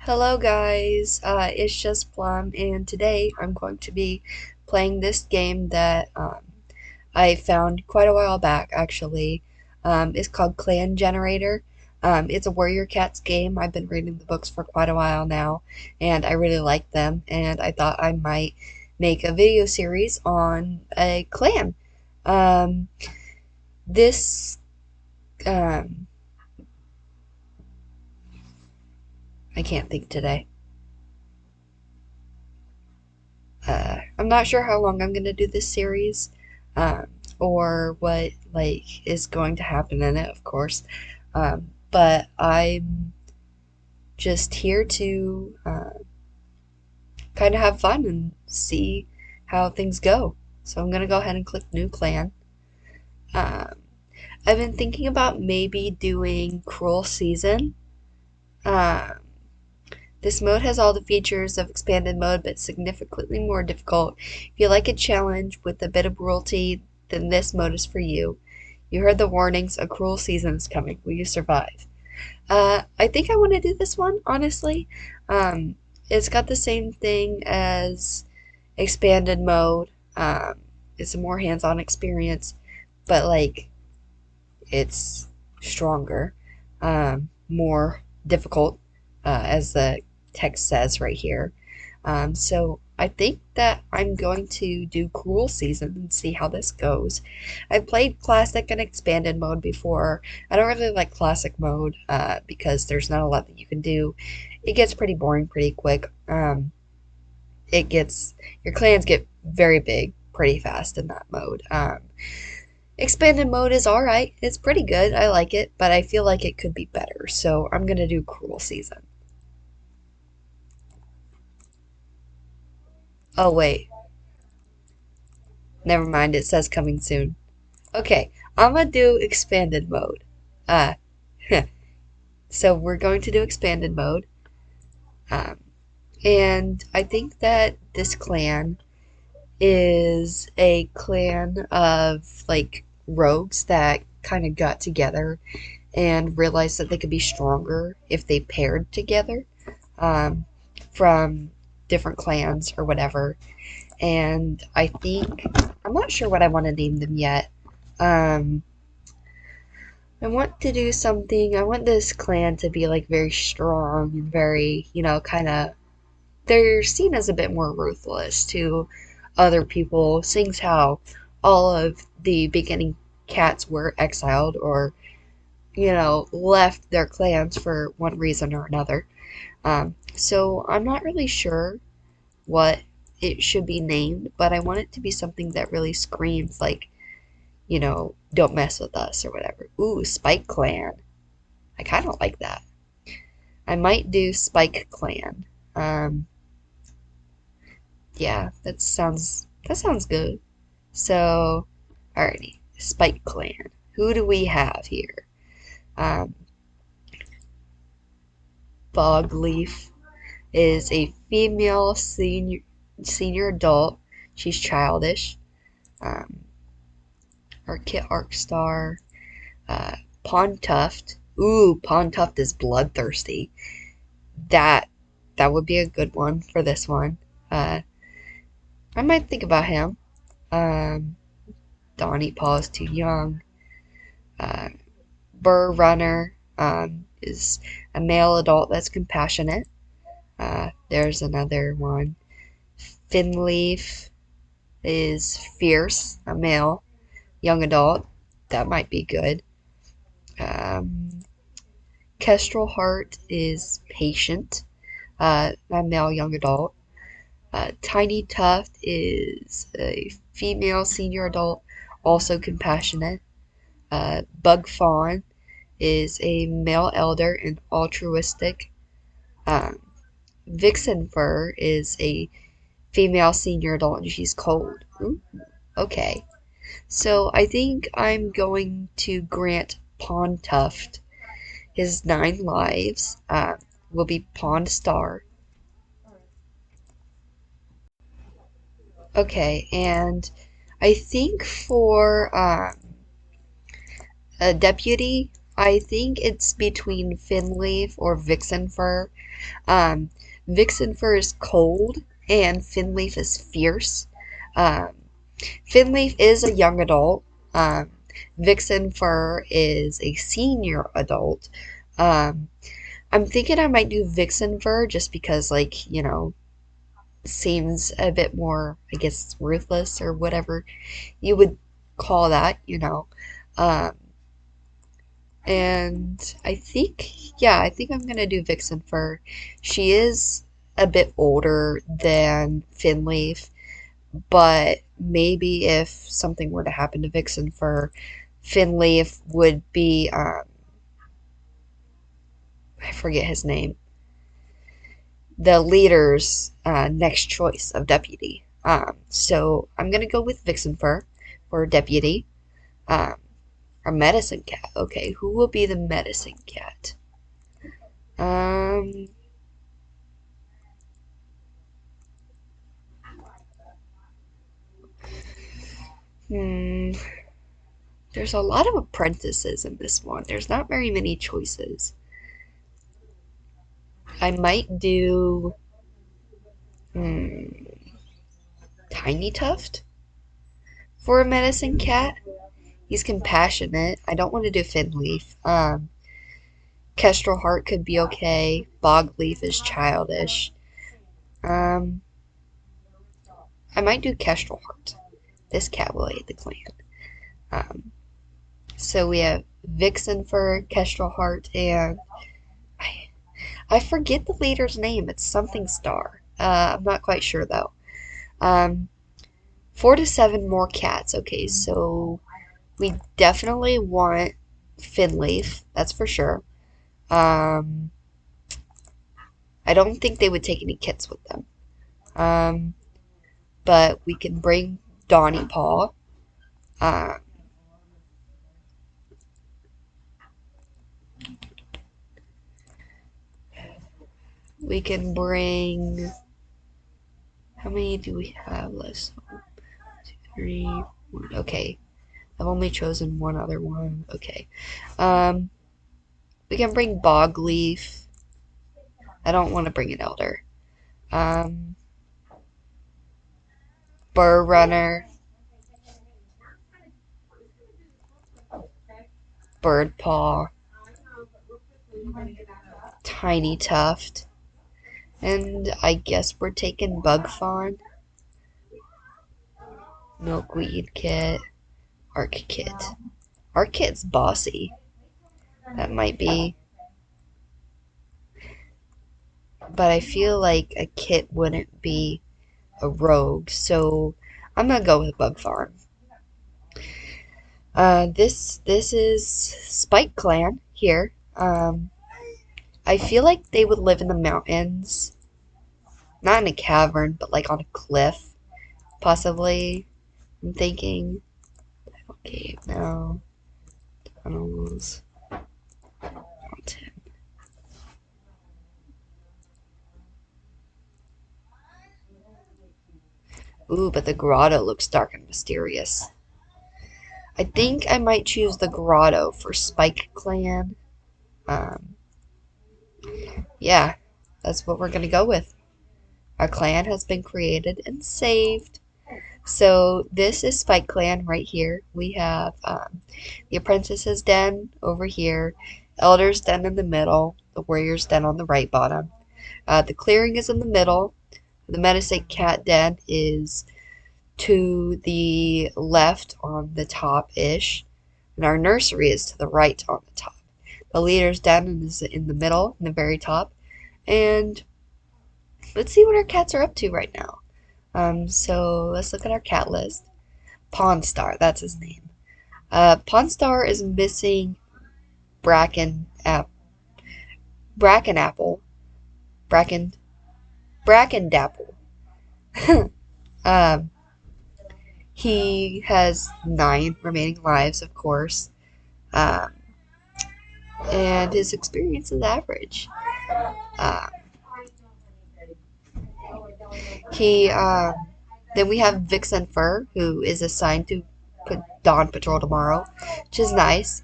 Hello guys, it's just Plum, and today I'm going to be playing this game that I found quite a while back actually. It's called Clan Generator. It's a Warrior Cats game. I've been reading the books for quite a while now, and I really like them, and I thought I might make a video series on a clan. Um, this, um, I can't think today. I'm not sure how long I'm gonna do this series, um, or what is going to happen in it, of course. But I'm just here to kind of have fun and see how things go. So I'm gonna go ahead and click New Clan. Um, I've been thinking about maybe doing Cruel Season. Um, This mode has all the features of expanded mode, but significantly more difficult. If you like a challenge with a bit of cruelty, then this mode is for you. You heard the warnings, a cruel season is coming. Will you survive? I think I want to do this one, honestly. Um, it's got the same thing as expanded mode. It's a more hands-on experience, but it's stronger, more difficult, as the text says right here. So I think that I'm going to do Cruel Season and see how this goes. I've played Classic and Expanded mode before. I don't really like Classic mode because there's not a lot that you can do. It gets pretty boring pretty quick. Your clans get very big pretty fast in that mode. Expanded mode is alright. It's pretty good. I like it, but I feel like it could be better. So I'm gonna do Cruel Season. Oh wait, never mind. It says coming soon. Okay, I'm gonna do expanded mode. Uh, so we're going to do expanded mode. Um, and I think that this clan is a clan of rogues that kind of got together and realized that they could be stronger if they paired together, um, from different clans or whatever. And I think, I'm not sure what I want to name them yet. Um, I want to do something, I want this clan to be very strong and very, kind of, they're seen as a bit more ruthless to other people, seeing how all of the beginning cats were exiled or, left their clans for one reason or another. So I'm not really sure what it should be named, but I want it to be something that really screams don't mess with us or whatever. Ooh, Spike Clan. I kind of like that. I might do Spike Clan. Um, yeah, that sounds good. So, alrighty, Spike Clan. Who do we have here? Um, Bogleaf is a female senior adult. She's childish. Um, our Kit Arcstar, uh, Pontuft. Ooh, Pontuft is bloodthirsty. That that would be a good one for this one. Uh, I might think about him. Um, Donnie Paw is too young. Uh, Burr Runner is a male adult that's compassionate. There's another one. Finleaf is fierce, a male, young adult. That might be good. Um, Kestrel Heart is patient, a male, young adult. Tiny Tuft is a female senior adult, also compassionate. Bug Fawn is a male elder and altruistic. Um, Vixen Fur is a female senior adult and she's cold. Ooh, okay. So I think I'm going to grant Pond Tuft his 9 lives. Will be Pond Star. Okay, and I think for a deputy, I think it's between Finleaf or Vixen Fur. Um, Vixen Fur is cold and Finleaf is fierce. Um, Finleaf is a young adult. Um, Vixen Fur is a senior adult. Um, I'm thinking I might do Vixen Fur just because, like, seems a bit more, I guess, ruthless or whatever you would call that. Um, and I think I'm gonna do Vixen Fur. She is a bit older than Finleaf, but maybe if something were to happen to Vixen Fur, Finleaf would be, I forget his name, the leader's next choice of deputy. So I'm gonna go with Vixen Fur for deputy. Um, our medicine cat. Okay, who will be the medicine cat? Um, hmm. There's a lot of apprentices in this one. There's not very many choices. I might do hmm, Tiny Tuft for a medicine cat. He's compassionate. I don't want to do Finleaf. Kestrel Heart could be okay. Bogleaf is childish. Um, I might do Kestrel Heart. This cat will aid the clan. Um, so we have Vixen for Kestrel Heart, and I, I forget the leader's name. It's something Star. I'm not quite sure though. Um, 4 to 7 more cats. Okay, so we definitely want Finleaf. That's for sure. Um, I don't think they would take any kits with them. Um, but we can bring Donnie Paw. Uh, we can bring. How many do we have? Let's 2, 3, 1. Okay, I've only chosen one other one. Okay. Um, we can bring Bogleaf. I don't want to bring an elder. Um, Burr Runner, Bird Paw, Tiny Tuft, and I guess we're taking Bug Fawn, Milkweed Kit, Arc Kit. Arc Kit's bossy. That might be, but I feel like a kit wouldn't be a rogue, so I'm gonna go with Bug Farm. This is Spike Clan here. I feel like they would live in the mountains, not in a cavern, but like on a cliff, possibly. I'm thinking. Okay, now tunnels, mountain. Ooh, but the grotto looks dark and mysterious. I think I might choose the grotto for Spike Clan. Um, yeah, that's what we're gonna go with. Our clan has been created and saved. So this is Spike Clan right here. We have the Apprentice's Den over here, Elder's Den in the middle, the Warrior's Den on the right bottom. The clearing is in the middle. The Medicine Cat Den is to the left on the top-ish, and our nursery is to the right on the top. The Leader's Den is in the middle, in the very top, and let's see what our cats are up to right now. So let's look at our cat list. Pawn Star, that's his name. Pawn Star is missing Bracken Bracken Apple. Bracken Dapple. um, he has 9 remaining lives, of course. Um, and his experience is average. Um, he Then we have Vixen Fur, who is assigned to Dawn Patrol tomorrow, which is nice.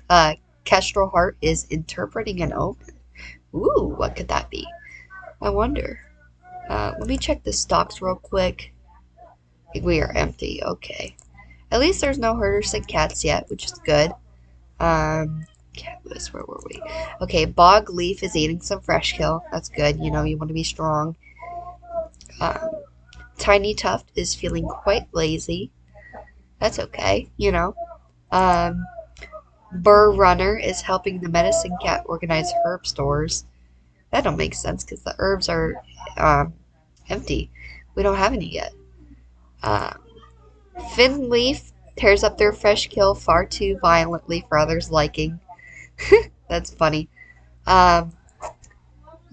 Kestrel Heart is interpreting an omen. Ooh, what could that be? I wonder. Let me check the stocks real quick. We are empty. Okay. At least there's no herders and cats yet, which is good. Cat list, where were we? Okay, Bog Leaf is eating some fresh kill. That's good. You know, you want to be strong. Um, Tiny Tuft is feeling quite lazy. That's okay, you know. Um, Burr Runner is helping the medicine cat organize herb stores. That don't make sense because the herbs are empty. We don't have any yet. Um, Finleaf tears up their fresh kill far too violently for others' liking. That's funny. Um,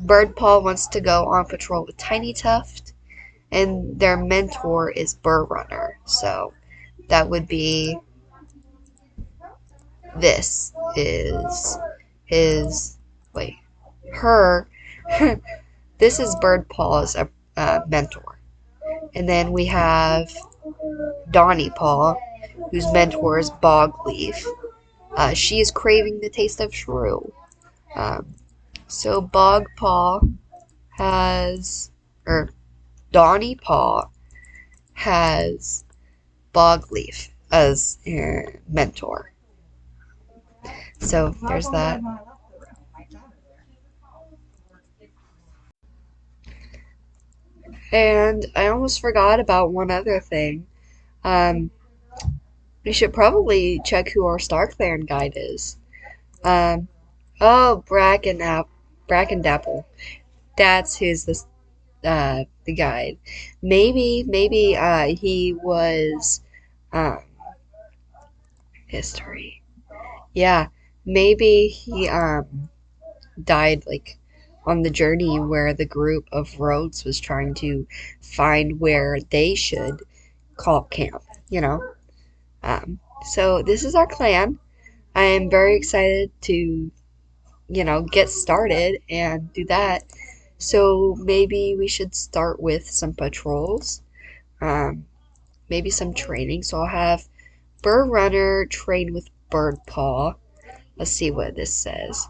Birdpaw wants to go on patrol with Tiny Tuft, and their mentor is Burr Runner. So that would be this is his wait her. This is Birdpaw's mentor, and then we have Donny Paw, whose mentor is Bogleaf. She is craving the taste of shrew. So Bogpaw has, or Donny Paw has Bogleaf as mentor. So there's that. And I almost forgot about one other thing. Um, we should probably check who our Star Clan guide is. Um, oh, Brackendapple. That's who's the guide. Maybe he was um history. Yeah, maybe he died like on the journey where the group of rogues was trying to find where they should call camp, you know. So this is our clan. I am very excited to, get started and do that. So maybe we should start with some patrols, um, maybe some training. So I'll have Burr Runner train with Birdpaw. Let's see what this says.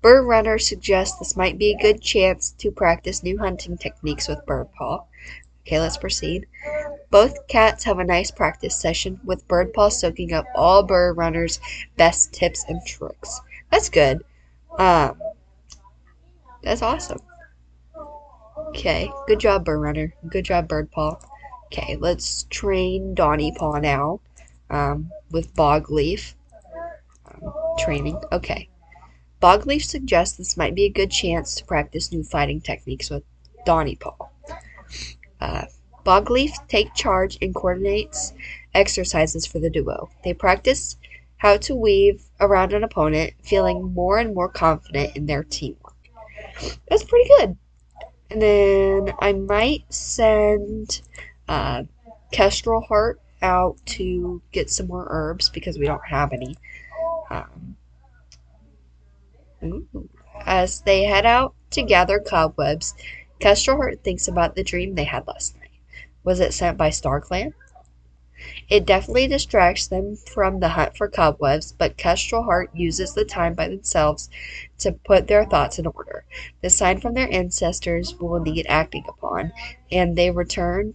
Burr Runner suggests this might be a good chance to practice new hunting techniques with Birdpaw. Okay, let's proceed. Both cats have a nice practice session, with Birdpaw soaking up all Burr Runner's best tips and tricks. That's good. Um, that's awesome. Okay, good job, Burr Runner. Good job, Birdpaw. Okay, let's train Donny Paw now with Bogleaf training. Okay. Bogleaf suggests this might be a good chance to practice new fighting techniques with Donny Paw. Bogleaf take charge and coordinates exercises for the duo. They practice how to weave around an opponent, feeling more and more confident in their teamwork. That's pretty good. And then I might send Kestrel Heart out to get some more herbs because we don't have any. As they head out to gather cobwebs, Kestrel Heart thinks about the dream they had last night. Was it sent by StarClan? It definitely distracts them from the hunt for cobwebs, but Kestrel Heart uses the time by themselves to put their thoughts in order. The sign from their ancestors will need acting upon, and they return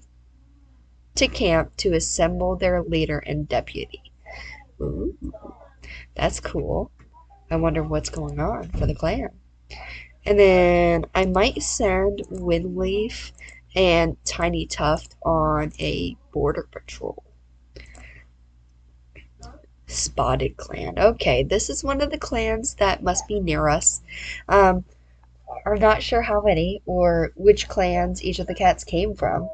to camp to assemble their leader and deputy. Ooh, that's cool. I wonder what's going on for the clan. And then I might send Windleaf and Tiny Tuft on a border patrol. Spotted Clan. Okay, this is one of the clans that must be near us. Are not sure how many or which clans each of the cats came from.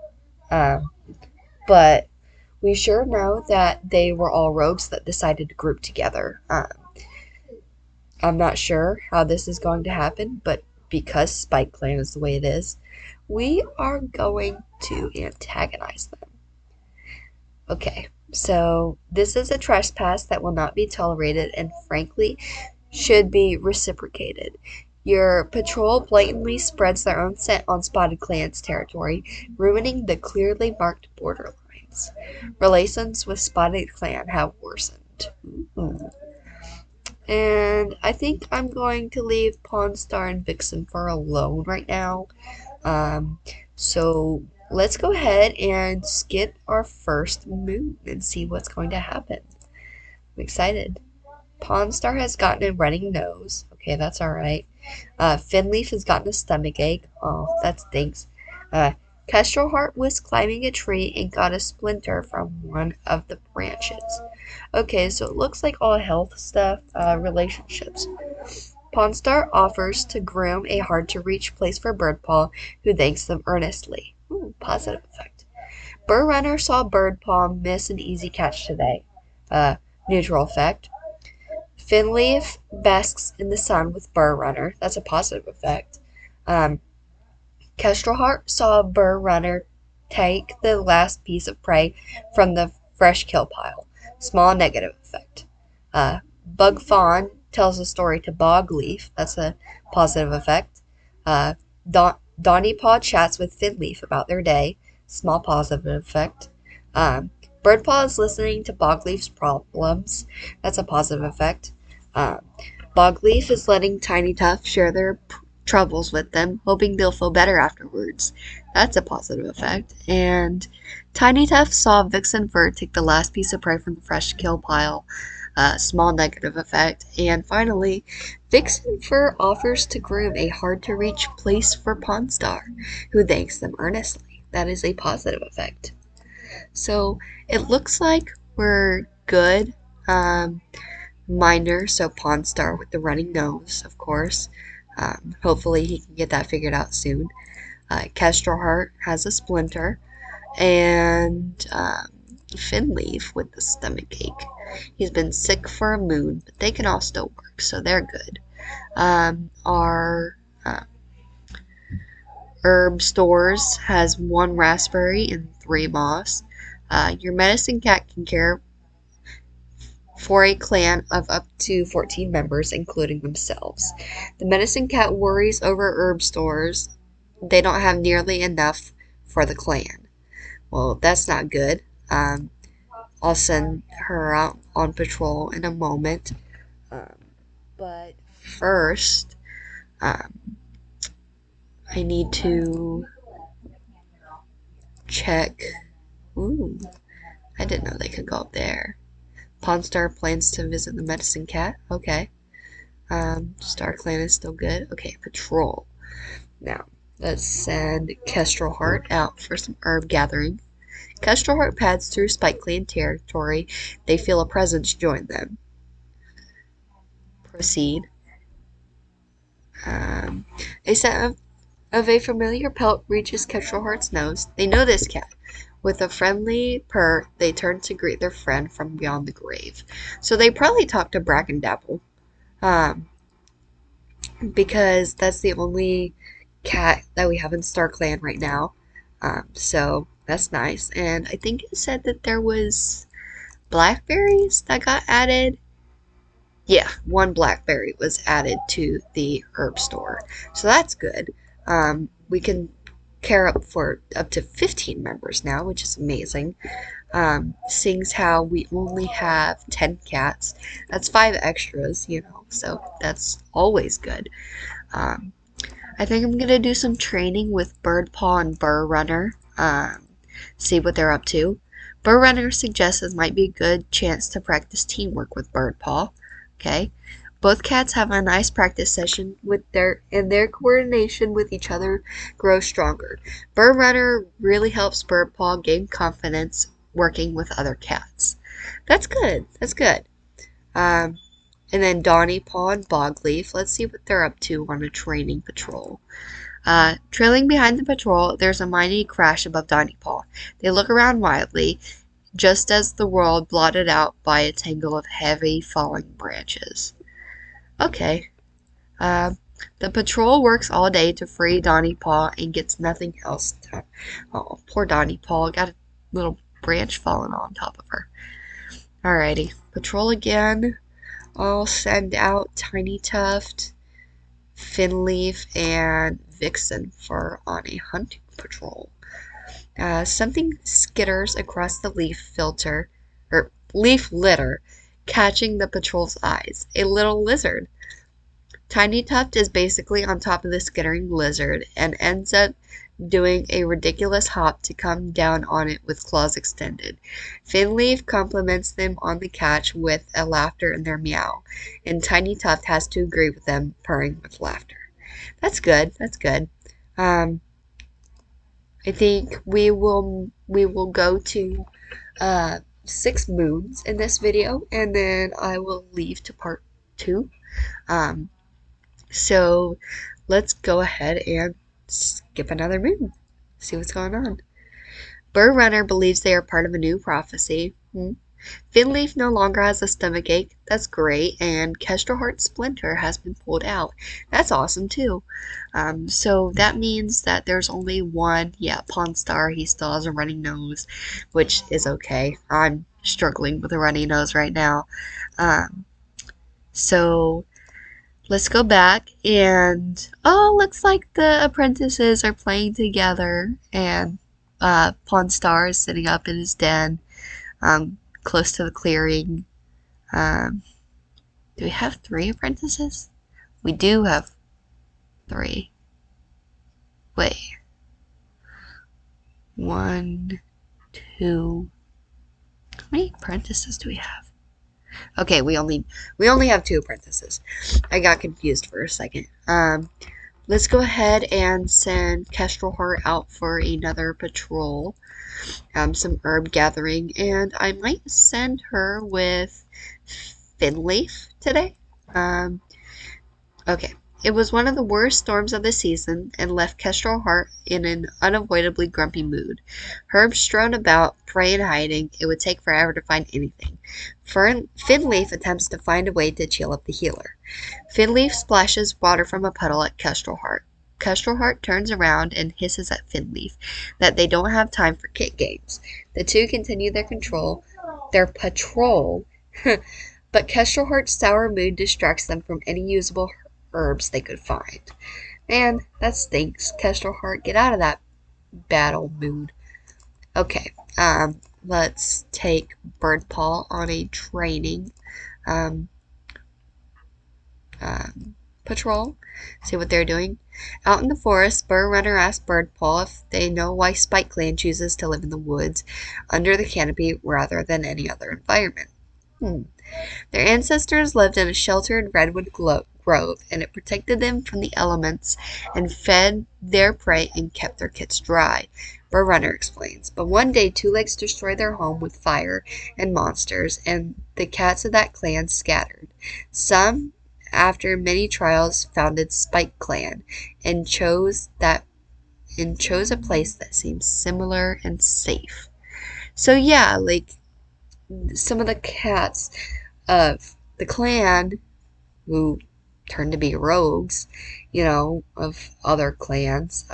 But we sure know that they were all rogues that decided to group together. I'm not sure how this is going to happen, but because Spike Clan is the way it is, we are going to antagonize them. Okay, so this is a trespass that will not be tolerated and frankly should be reciprocated. Your patrol blatantly spreads their own scent on Spotted Clan's territory, ruining the clearly marked borderlines. Relations with Spotted Clan have worsened. Ooh. And I think I'm going to leave Pawn Star and Vixen Fur alone right now. Um, so let's go ahead and skip our first moon and see what's going to happen. I'm excited. Pawn Star has gotten a running nose. Okay, that's alright. Finleaf has gotten a stomach ache. Oh, that stinks. Uh, Kestrel Heart was climbing a tree and got a splinter from one of the branches. Okay, so it looks like all health stuff, relationships. Pawn Star offers to groom a hard-to-reach place for Birdpaw, who thanks them earnestly. Ooh, positive effect. Burr Runner saw Birdpaw miss an easy catch today. Uh, Neutral effect. Finleaf basks in the sun with Burr Runner. That's a positive effect. Um, Kestrel Heart saw Burr Runner take the last piece of prey from the fresh kill pile. Small negative effect. Bug Fawn tells a story to Bogleaf. That's a positive effect. Uh, Donny Paw chats with Finleaf about their day. Small positive effect. Birdpaw is listening to Bogleaf's problems. That's a positive effect. Um, Bogleaf is letting Tiny Tuff share their troubles with them, hoping they'll feel better afterwards. That's a positive effect. And Tiny Tuff saw Vixen Fur take the last piece of prey from the fresh kill pile. Small negative effect. And finally, Vixen Fur offers to groom a hard-to-reach place for Pawn Star, who thanks them earnestly. That is a positive effect. So it looks like we're good. Minor, so Pawn Star with the running nose, of course. Hopefully he can get that figured out soon. Kestrel Heart has a splinter, and Finleaf with the stomach ache. He's been sick for a moon, but they can all still work, so they're good. Our herb stores has 1 raspberry and 3 moss. Your medicine cat can care for a clan of up to 14 members, including themselves. The medicine cat worries over herb stores. They don't have nearly enough for the clan. Well, that's not good. I'll send her out on patrol in a moment. But first, I need to check. Ooh, I didn't know they could go up there. Pawn Star plans to visit the medicine cat. Okay. Star Clan is still good. Okay, patrol. Now, let's send Kestrel Heart out for some herb gathering. Kestrel Heart pads through Spike Clan territory. They feel a presence join them. Proceed. A scent of a familiar pelt reaches Kestrel Heart's nose. They know this cat. With a friendly purr, they turn to greet their friend from beyond the grave. So they probably talked to Brackendappel. Because that's the only cat that we have in Star Clan right now. So that's nice. And I think it said that there was blackberries that got added. Yeah, 1 blackberry was added to the herb store. So that's good. We can care up for up to 15 members now, which is amazing. Seeing as how we only have 10 cats, that's 5 extras, so that's always good. I think I'm gonna do some training with Birdpaw and Burr Runner, see what they're up to. Burr Runner suggests it might be a good chance to practice teamwork with Birdpaw. Okay, both cats have a nice practice session and their coordination with each other grows stronger. Burr Runner really helps Birdpaw gain confidence working with other cats. That's good. That's good. And then Donny Paw and Bogleaf. Let's see what they're up to on a training patrol. Trailing behind the patrol, there's a mighty crash above Donny Paw. They look around wildly, just as the world blotted out by a tangle of heavy falling branches. Okay. The patrol works all day to free Donny Paw and gets nothing else done. Oh, poor Donny Paw got a little branch falling on top of her. Alrighty, patrol again. I'll send out Tiny Tuft, Finleaf, and Vixen Fur on a hunting patrol. Something skitters across the leaf litter, catching the patrol's eyes, a little lizard. Tiny Tuft is basically on top of the skittering lizard and ends up doing a ridiculous hop to come down on it with claws extended. Finleaf compliments them on the catch with a laughter in their meow, and Tiny Tuft has to agree with them, purring with laughter. That's good. That's good. Um, I think we will go to 6 moons in this video, and then I will leave to part 2. Um, so let's go ahead and skip another moon. See what's going on. Burr Runner believes they are part of a new prophecy. Finleaf no longer has a stomachache. That's great. And Kestrel Heart Splinter has been pulled out. That's awesome too. So that means that there's only one. Yeah, Pawn Star. He still has a runny nose, which is okay. I'm struggling with a runny nose right now. So let's go back and looks like the apprentices are playing together, and Pawn Star is sitting up in his den, close to the clearing. Do we have 3 apprentices? We do have 3. Wait. 1, 2. How many apprentices do we have? Okay, we only have 2 apprentices. I got confused for a second. Let's go ahead and send Kestrel Heart out for another patrol. Some herb gathering, and I might send her with Finleaf today. Okay. It was one of the worst storms of the season and left Kestrel Heart in an unavoidably grumpy mood. Herbs strewn about, prey in hiding. It would take forever to find anything. Finleaf attempts to find a way to cheer up the healer. Finleaf splashes water from a puddle at Kestrel Heart. Kestrel Heart turns around and hisses at Finleaf that they don't have time for kit games. The two continue their patrol, but Kestrel Heart's sour mood distracts them from any usable herbs they could find. Man, that stinks. Kestrel Heart, get out of that battle mood. Okay, let's take Birdpaw on a training patrol. See what they're doing. Out in the forest, Burr Runner asks Birdpaw if they know why Spike Clan chooses to live in the woods under the canopy rather than any other environment. Their ancestors lived in a sheltered redwood grove, and it protected them from the elements and fed their prey and kept their kits dry, Burr Runner explains. But one day, Two Legs destroyed their home with fire and monsters, and the cats of that clan scattered. Some, after many trials, founded Spike Clan and chose a place that seemed similar and safe. So yeah, like some of the cats of the clan who turned to be rogues, of other clans,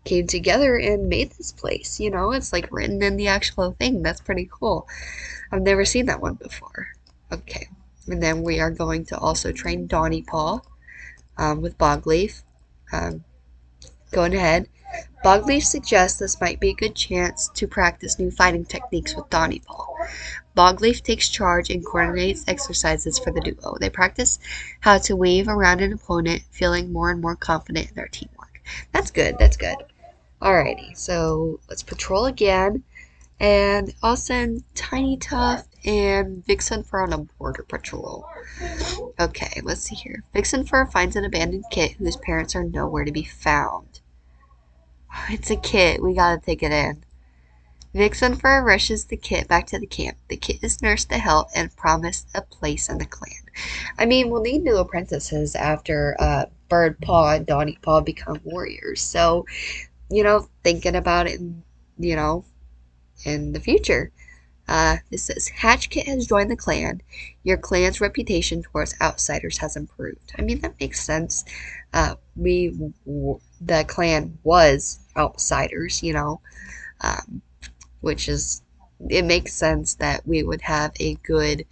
came together and made this place. It's like written in the actual thing. That's pretty cool. I've never seen that one before. Okay, and then we are going to also train Donny Paw with Bogleaf. Going ahead. Bogleaf suggests this might be a good chance to practice new fighting techniques with Donny Paw. Bogleaf takes charge and coordinates exercises for the duo. They practice how to weave around an opponent, feeling more and more confident in their teamwork. That's good, that's good. Alrighty, so let's patrol again. And I'll send Tiny Tuft and Vixen Fur on a border patrol. Okay, let's see here. Vixen Fur finds an abandoned kit whose parents are nowhere to be found. It's a kit. We gotta take it in. Vixen Fur rushes the kit back to the camp. The kit is nursed to health and promised a place in the clan. I mean, we'll need new apprentices after Birdpaw and Donny Paw become warriors. So, thinking about it, in the future. It says, Hatch Kit has joined the clan. Your clan's reputation towards outsiders has improved. I mean, that makes sense. The clan was outsiders, which is, it makes sense that we would have a good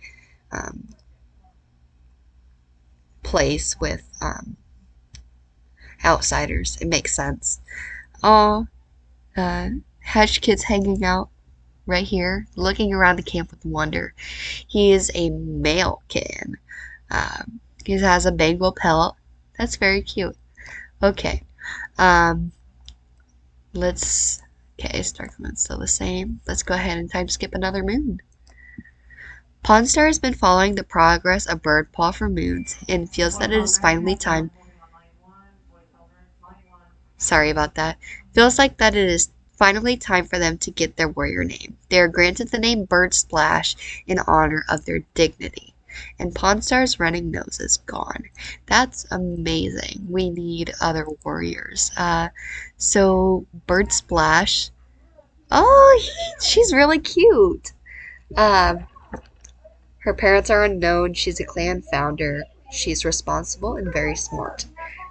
place with outsiders. It makes sense. Hatch Kit's hanging out right here, looking around the camp with wonder. He is a male kitten. He has a Bengal pelt. That's very cute. Okay. Um, let's. Okay, star command's still the same. Let's go ahead and time skip another moon. Pawnstar has been following the progress of Birdpaw for moons and feels that it is finally time. Sorry about that. Feels like that it is finally time for them to get their warrior name. They are granted the name Bird Splash in honor of their dignity. And Pawnstar's running nose is gone. That's amazing. We need other warriors. So Bird Splash. Oh, she's really cute. Um, Her parents are unknown. She's a clan founder. She's responsible and very smart.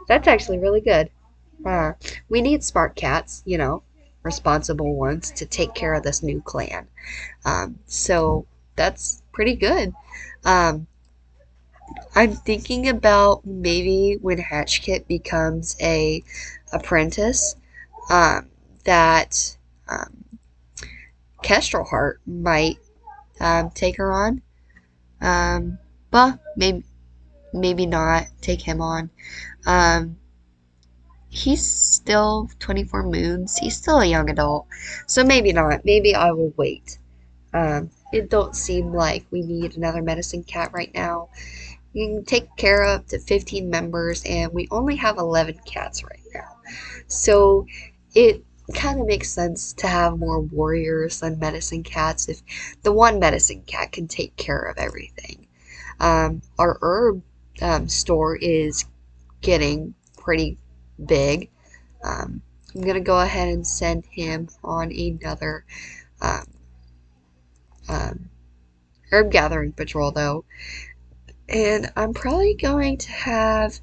That's actually really good. Uh, we need smart cats, responsible ones to take care of this new clan. So that's pretty good. Um, I'm thinking about maybe when Hatchkit becomes a apprentice, that um, Kestrelheart might take her on. Well, maybe not take him on. Um, he's still 24 moons. He's still a young adult, so maybe not. Maybe I will wait. It don't seem like we need another medicine cat right now. You can take care of up to 15 members, and we only have 11 cats right now. So it kind of makes sense to have more warriors than medicine cats if the one medicine cat can take care of everything. Our herb store is getting pretty big. I'm going to go ahead and send him on another um, um, herb gathering patrol, though. And I'm probably going to have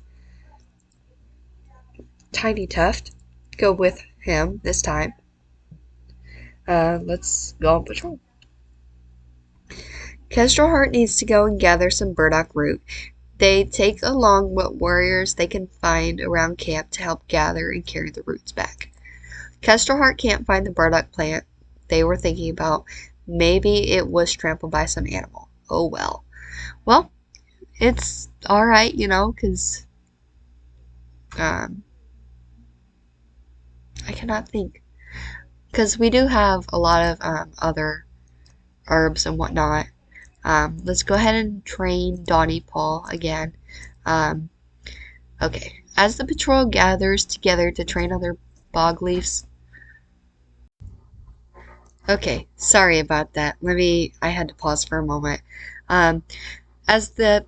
Tiny Tuft go with him this time. Let's go on patrol. Kestrelheart needs to go and gather some burdock root. They take along what warriors they can find around camp to help gather and carry the roots back. Kestrelheart can't find the burdock plant they were thinking about. Maybe it was trampled by some animal. Oh well. Well, it's alright, because I cannot think. Because we do have a lot of other herbs and whatnot. Let's go ahead and train Donny Paul again. Okay, as the patrol gathers together to train other bog leaves. Okay, sorry about that. I had to pause for a moment. As the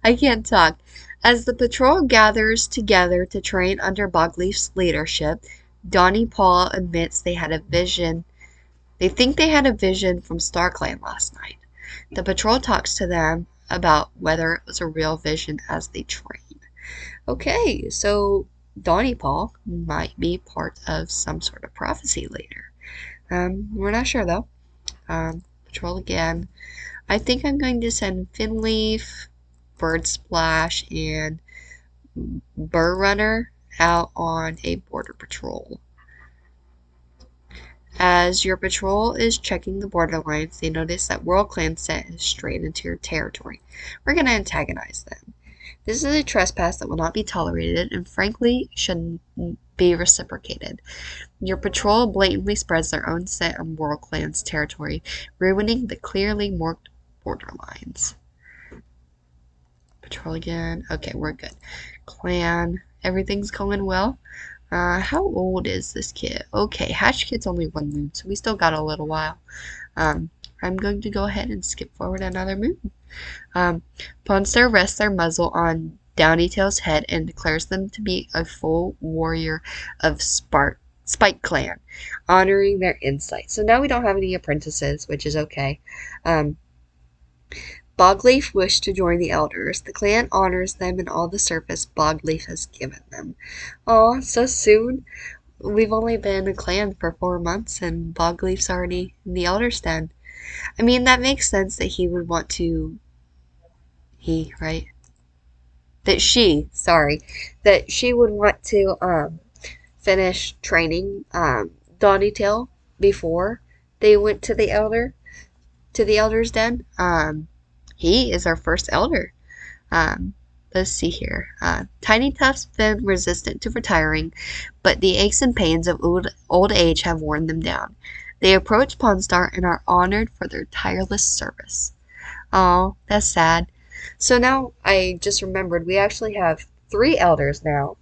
I can't talk. As the patrol gathers together to train under Bogleaf's leadership, Donny Paul admits they had a vision. They think they had a vision from StarClan last night. The patrol talks to them about whether it was a real vision as they train. Okay, so Donny Paul might be part of some sort of prophecy later. We're not sure though. Patrol again. I think I'm going to send Finleaf, Bird Splash, and Burr Runner out on a border patrol. As your patrol is checking the borderlines, they notice that World Clan set is straight into your territory. We're going to antagonize them. This is a trespass that will not be tolerated and frankly shouldn't be reciprocated. Your patrol blatantly spreads their own scent on World Clan's territory, ruining the clearly marked borderlines. Patrol again. Okay, we're good. Clan, everything's going well. How old is this kid? Okay, Hatch Kid's only 1 moon, so we still got a little while. I'm going to go ahead and skip forward another moon. Pawnstar rests their muzzle on Downytail's head and declares them to be a full warrior of Spike Clan, honoring their insight. So now we don't have any apprentices, which is okay. Bogleaf wished to join the elders. The clan honors them in all the service Bogleaf has given them. Aw, so soon? We've only been a clan for 4 months and Bogleaf's already in the elders' den. I mean, that makes sense that he would want to... right? That she would want to, finish training, Donnytail before they went to the Elder's Den. He is our first Elder. Um, let's see here. Tiny Tuft's been resistant to retiring, but the aches and pains of old age have worn them down. They approach Pawnstar and are honored for their tireless service. Oh, that's sad. So now I just remembered we actually have 3 elders now.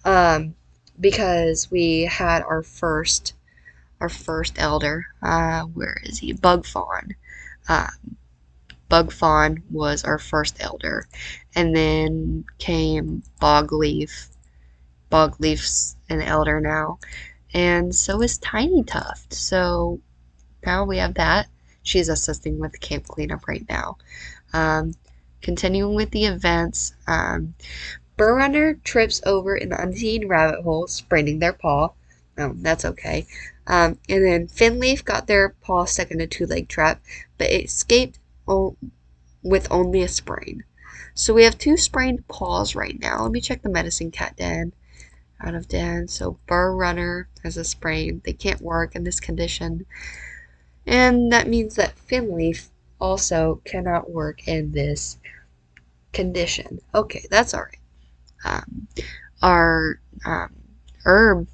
Um, because we had our first elder. Where is he? Bug Fawn. Uh, Bug Fawn was our first elder, and then came Bogleaf. Bogleaf's an elder now, and so is Tiny Tuft. So now we have that. She's assisting with the camp cleanup right now. Um, Continuing with the events, Burrunner trips over an unseen rabbit hole, spraining their paw. Oh, that's okay. And then Finleaf got their paw stuck in a 2-leg trap, but it escaped with only a sprain. So we have 2 sprained paws right now. Let me check the medicine cat den. Out of den. So Burrunner has a sprain. They can't work in this condition. And that means that Finleaf also cannot work in this condition. Okay, that's alright. Our herb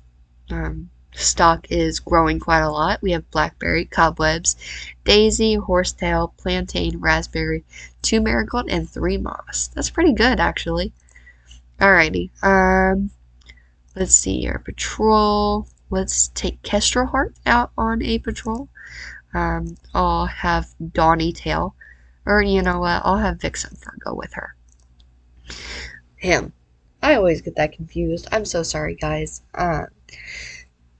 stock is growing quite a lot. We have blackberry, cobwebs, daisy, horsetail, plantain, raspberry, 2 marigold, and 3 moss. That's pretty good, actually. Alrighty. Let's see our patrol. Let's take Kestrel Heart out on a patrol. I'll have Dawny Tail, or you know what? I'll have Vixen Fur go with her. Him. I always get that confused. I'm so sorry, guys.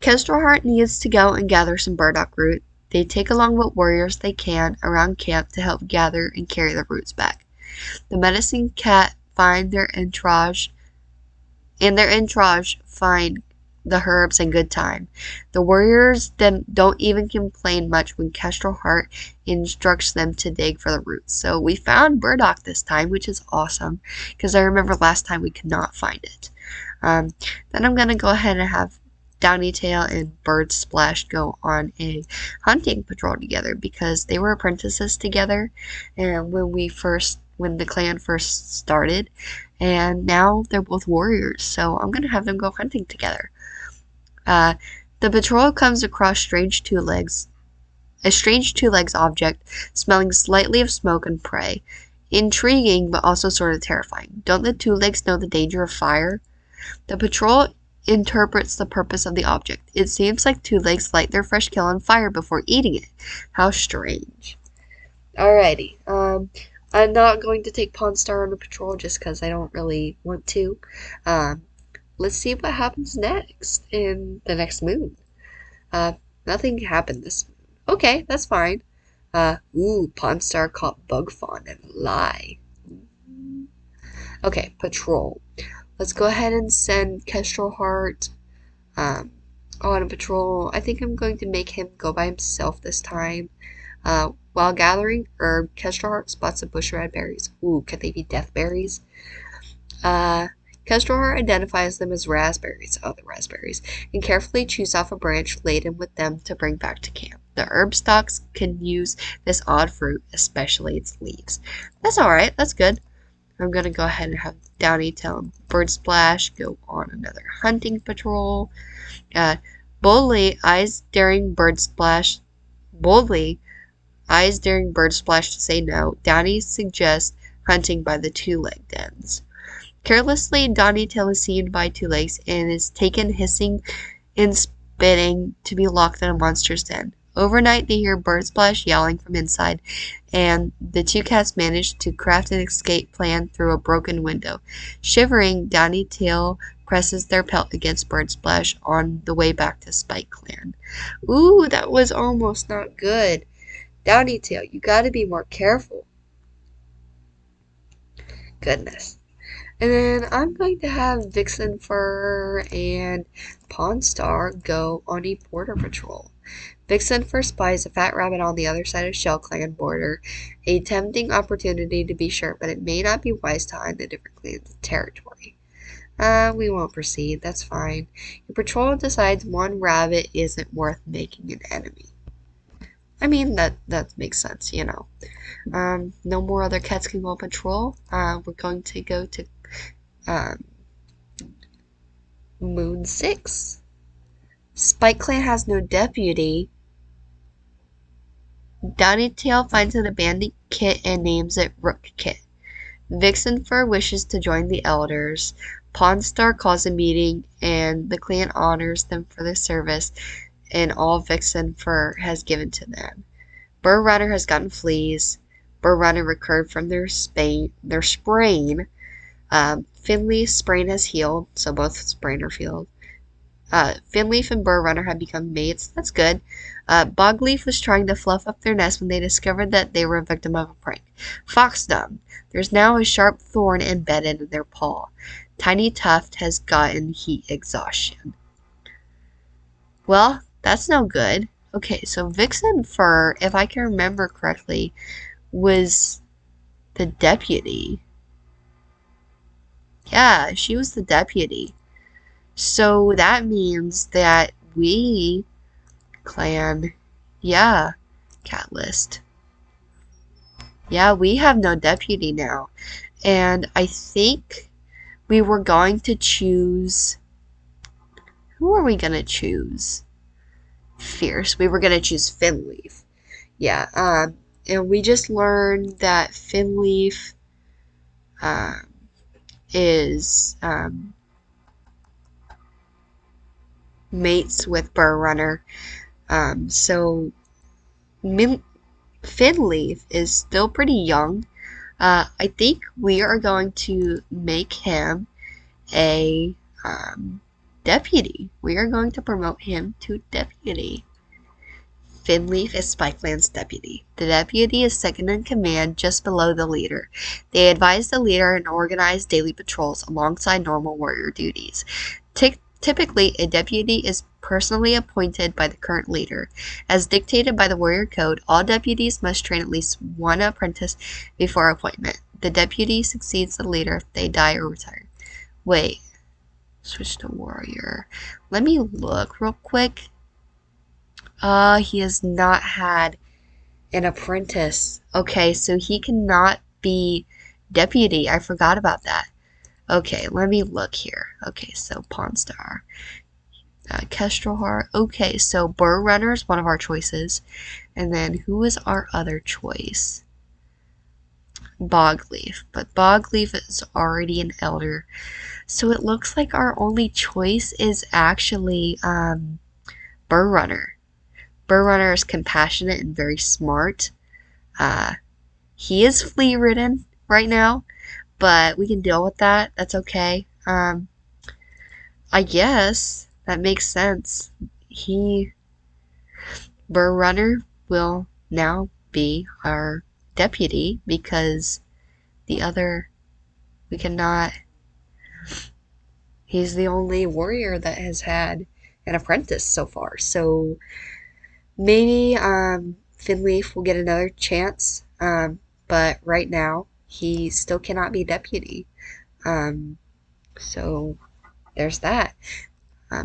Kestrel Heart needs to go and gather some burdock root. They take along what warriors they can around camp to help gather and carry the roots back. The medicine cat find their entourage, find the herbs in good time. The warriors then don't even complain much when Kestrel Heart instructs them to dig for the roots. So we found burdock this time, which is awesome, because I remember last time we could not find it. Then I'm going to go ahead and have Downy Tail and Bird Splash go on a hunting patrol together, because they were apprentices together and when the clan first started, and now they're both warriors, so I'm going to have them go hunting together. The patrol comes across a strange 2 legs object, smelling slightly of smoke and prey. Intriguing, but also sort of terrifying. Don't the 2 legs know the danger of fire? The patrol interprets the purpose of the object. It seems like 2 legs light their fresh kill on fire before eating it. How strange. Alrighty. I'm not going to take Pawnstar on a patrol just because I don't really want to. Let's see what happens next in the next moon. Nothing happened this moon. Okay, that's fine. Pawnstar caught Bug Fawn and lie. Okay, patrol. Let's go ahead and send Kestrel Heart on a patrol. I think I'm going to make him go by himself this time. While gathering herb, Kestrel Heart spots a bush of red berries. Ooh, could they be death berries? Kestrel Heart identifies them as raspberries, the raspberries, and carefully chews off a branch laden with them to bring back to camp. The herb stalks can use this odd fruit, especially its leaves. That's alright, that's good. I'm going to go ahead and have Downy Tail and Bird Splash go on another hunting patrol. Boldly eyes daring Bird Splash to say no. Downy suggests hunting by the 2-leg dens. Carelessly, Dawny Tail is seen by 2 legs and is taken hissing and spitting to be locked in a monster's den. Overnight, they hear Bird Splash yowling from inside, and the 2 cats manage to craft an escape plan through a broken window. Shivering, Downy Tail presses their pelt against Bird Splash on the way back to Spike Clan. Ooh, that was almost not good. Downy Tail, you gotta be more careful. Goodness. And then I'm going to have Vixen Fur and Pawnstar go on a border patrol. Vixen Fur spies a fat rabbit on the other side of Shell Clan border. A tempting opportunity to be sure, but it may not be wise to hunt the different clans' territory. We won't proceed. That's fine. Your patrol decides one rabbit isn't worth making an enemy. I mean, that makes sense, you know. No more other cats can go on patrol. We're going to go to um, Moon 6. Spike Clan has no deputy. Downytail finds an abandoned kit and names it Rook Kit. Vixen Fur wishes to join the elders. Pawn Star calls a meeting and the clan honors them for their service and all Vixen Fur has given to them. Burr Runner has gotten fleas. Burr Runner recovered from their sprain. Finley's sprain has healed, so both sprain are healed. Finleaf and Burr Runner have become mates. That's good. Bogleaf was trying to fluff up their nest when they discovered that they were a victim of a prank. Foxdom. There's now a sharp thorn embedded in their paw. Tiny Tuft has gotten heat exhaustion. Well, that's no good. Okay, so Vixen Fur, if I can remember correctly, was the deputy. Yeah, she was the deputy. So that means that we clan, yeah, cat list. Yeah, we have no deputy now. And I think we were going to choose, who are we going to choose? Fierce. We were going to choose Finleaf. Yeah, and we just learned that Finleaf is mates with Burr Runner. So Finleaf is still pretty young. I think we are going to make him a deputy. We are going to promote him to deputy. Finleaf is Spikeland's deputy. The deputy is second in command, just below the leader. They advise the leader and organize daily patrols alongside normal warrior duties. Typically, a deputy is personally appointed by the current leader. As dictated by the warrior code, all deputies must train at least one apprentice before appointment. The deputy succeeds the leader if they die or retire. Wait, switch to warrior. Let me look real quick. He has not had an apprentice. Okay, so he cannot be deputy. I forgot about that. Okay, let me look here. Okay, so Pawn Star. Kestrel Heart. Okay, so Burr Runner is one of our choices. And then who is our other choice? Bogleaf. But Bogleaf is already an elder. So it looks like our only choice is actually Burr Runner. Burr Runner is compassionate and very smart. He is flea ridden right now, but we can deal with that. That's okay. I guess that makes sense. Burr Runner will now be our deputy because the other, we cannot. He's the only warrior that has had an apprentice so far. So maybe Finleaf will get another chance, but right now he still cannot be deputy. So there's that.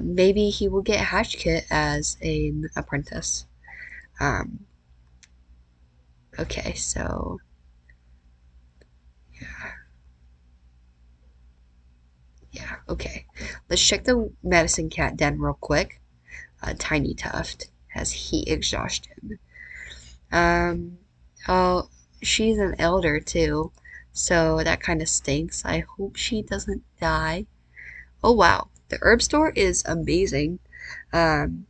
Maybe he will get Hatchkit as an apprentice. Okay, so yeah, okay. Let's check the medicine cat den real quick. Tiny Tuft has heat exhaustion. Oh, she's an elder too, so that kind of stinks. I hope she doesn't die. Oh wow, the herb store is amazing. And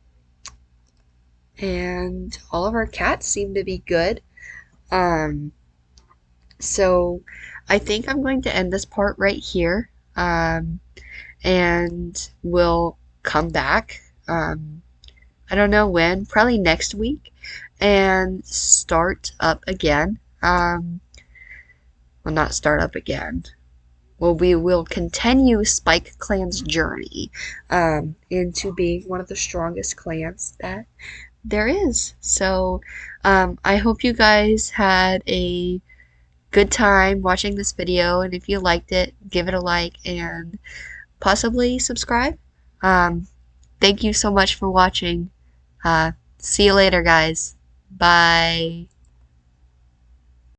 all of our cats seem to be good. So I think I'm going to end this part right here. And we'll come back. I don't know when, probably next week, and start up again. Well, not start up again. Well, we will continue Spike Clan's journey into being one of the strongest clans that there is. So I hope you guys had a good time watching this video, and if you liked it, give it a like, and possibly subscribe. Um, Thank you so much for watching. See you later, guys. Bye.